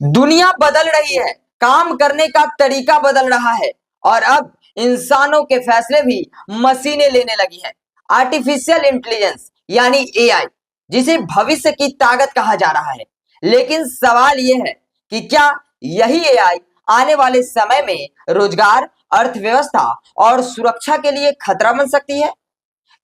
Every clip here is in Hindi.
दुनिया बदल रही है, काम करने का तरीका बदल रहा है और अब इंसानों के फैसले भी मशीनें लेने लगी हैं। आर्टिफिशियल इंटेलिजेंस यानी एआई, जिसे भविष्य की ताकत कहा जा रहा है। लेकिन सवाल यह है कि क्या यही एआई आने वाले समय में रोजगार, अर्थव्यवस्था और सुरक्षा के लिए खतरा बन सकती है?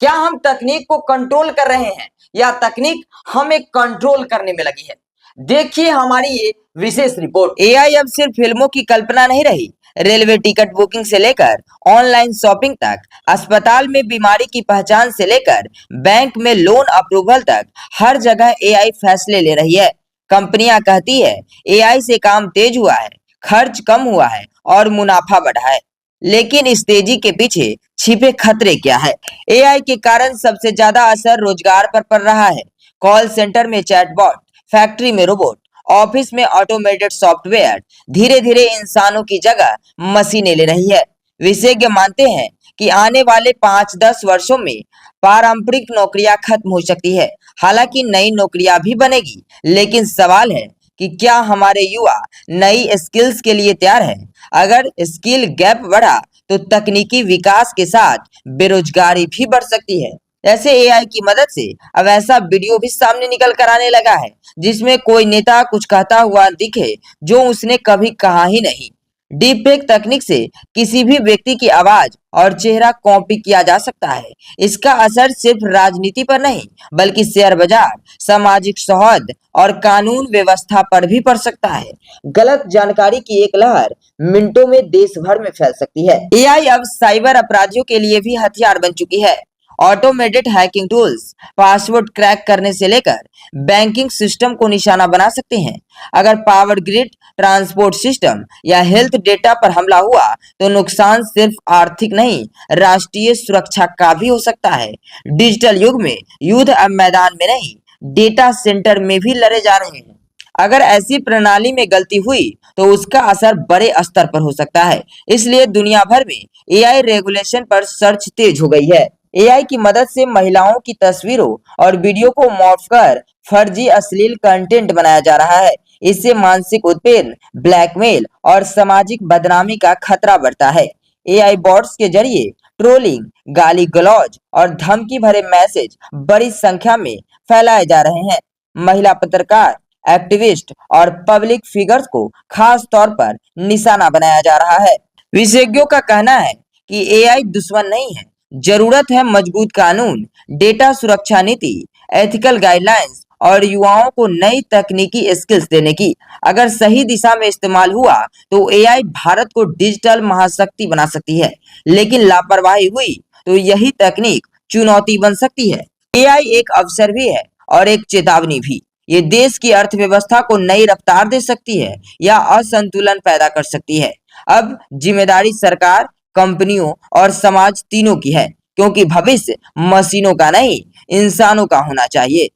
क्या हम तकनीक को कंट्रोल कर रहे हैं या तकनीक हमें कंट्रोल करने में लगी है? देखिए हमारी ये विशेष रिपोर्ट। एआई अब सिर्फ फिल्मों की कल्पना नहीं रही। रेलवे टिकट बुकिंग से लेकर ऑनलाइन शॉपिंग तक, अस्पताल में बीमारी की पहचान से लेकर बैंक में लोन अप्रूवल तक हर जगह एआई फैसले ले रही है। कंपनियां कहती है एआई से काम तेज हुआ है, खर्च कम हुआ है और मुनाफा बढ़ा है। लेकिन इस तेजी के पीछे छिपे खतरे क्या है? एआई के कारण सबसे ज्यादा असर रोजगार पर पड़ रहा है। कॉल सेंटर में चैटबॉट, फैक्ट्री में रोबोट, ऑफिस में ऑटोमेटेड सॉफ्टवेयर धीरे धीरे इंसानों की जगह मशीनें ले रही है। विशेषज्ञ मानते हैं कि आने वाले 5-10 वर्षों में पारंपरिक नौकरियां खत्म हो सकती है। हालांकि नई नौकरियां भी बनेगी, लेकिन सवाल है कि क्या हमारे युवा नई स्किल्स के लिए तैयार है? अगर स्किल गैप बढ़ा तो तकनीकी विकास के साथ बेरोजगारी भी बढ़ सकती है। ऐसे एआई की मदद से अब ऐसा वीडियो भी सामने निकल कर आने लगा है जिसमें कोई नेता कुछ कहता हुआ दिखे जो उसने कभी कहा ही नहीं। डीपफेक तकनीक से किसी भी व्यक्ति की आवाज और चेहरा कॉपी किया जा सकता है। इसका असर सिर्फ राजनीति पर नहीं, बल्कि शेयर बाजार, सामाजिक सौहार्द और कानून व्यवस्था पर भी पड़ सकता है। गलत जानकारी की एक लहर मिनटों में देश भर में फैल सकती है। एआई अब साइबर अपराधियों के लिए भी हथियार बन चुकी है। Automated hacking tools password crack करने से लेकर बैंकिंग सिस्टम को निशाना बना सकते हैं। अगर पावर ग्रिड, ट्रांसपोर्ट सिस्टम या हेल्थ डेटा पर हमला हुआ तो नुकसान सिर्फ आर्थिक नहीं, राष्ट्रीय सुरक्षा का भी हो सकता है। डिजिटल युग में युद्ध अब मैदान में नहीं, डेटा सेंटर में भी लड़े जा रहे हैं। अगर ऐसी प्रणाली में गलती हुई तो उसका असर बड़े स्तर पर हो सकता है। इसलिए दुनिया भर में एआई रेगुलेशन पर सर्च तेज हो गई है। एआई की मदद से महिलाओं की तस्वीरों और वीडियो को मॉर्फ कर फर्जी अश्लील कंटेंट बनाया जा रहा है। इससे मानसिक उत्पीड़न, ब्लैकमेल और सामाजिक बदनामी का खतरा बढ़ता है। एआई बॉट्स के जरिए ट्रोलिंग, गाली गलौज और धमकी भरे मैसेज बड़ी संख्या में फैलाए जा रहे हैं। महिला पत्रकार, एक्टिविस्ट और पब्लिक फिगर्स को खास तौर पर निशाना बनाया जा रहा है। विशेषज्ञों का कहना है कि एआई दुश्मन नहीं है, जरूरत है मजबूत कानून, डेटा सुरक्षा नीति, एथिकल गाइडलाइंस और युवाओं को नई तकनीकी स्किल्स देने की। अगर सही दिशा में इस्तेमाल हुआ तो एआई भारत को डिजिटल महाशक्ति बना सकती है, लेकिन लापरवाही हुई तो यही तकनीक चुनौती बन सकती है। एआई एक अवसर भी है और एक चेतावनी भी। ये देश की अर्थव्यवस्था को नई रफ्तार दे सकती है या असंतुलन पैदा कर सकती है। अब जिम्मेदारी सरकार, कंपनियों और समाज तीनों की है, क्योंकि भविष्य मशीनों का नहीं, इंसानों का होना चाहिए।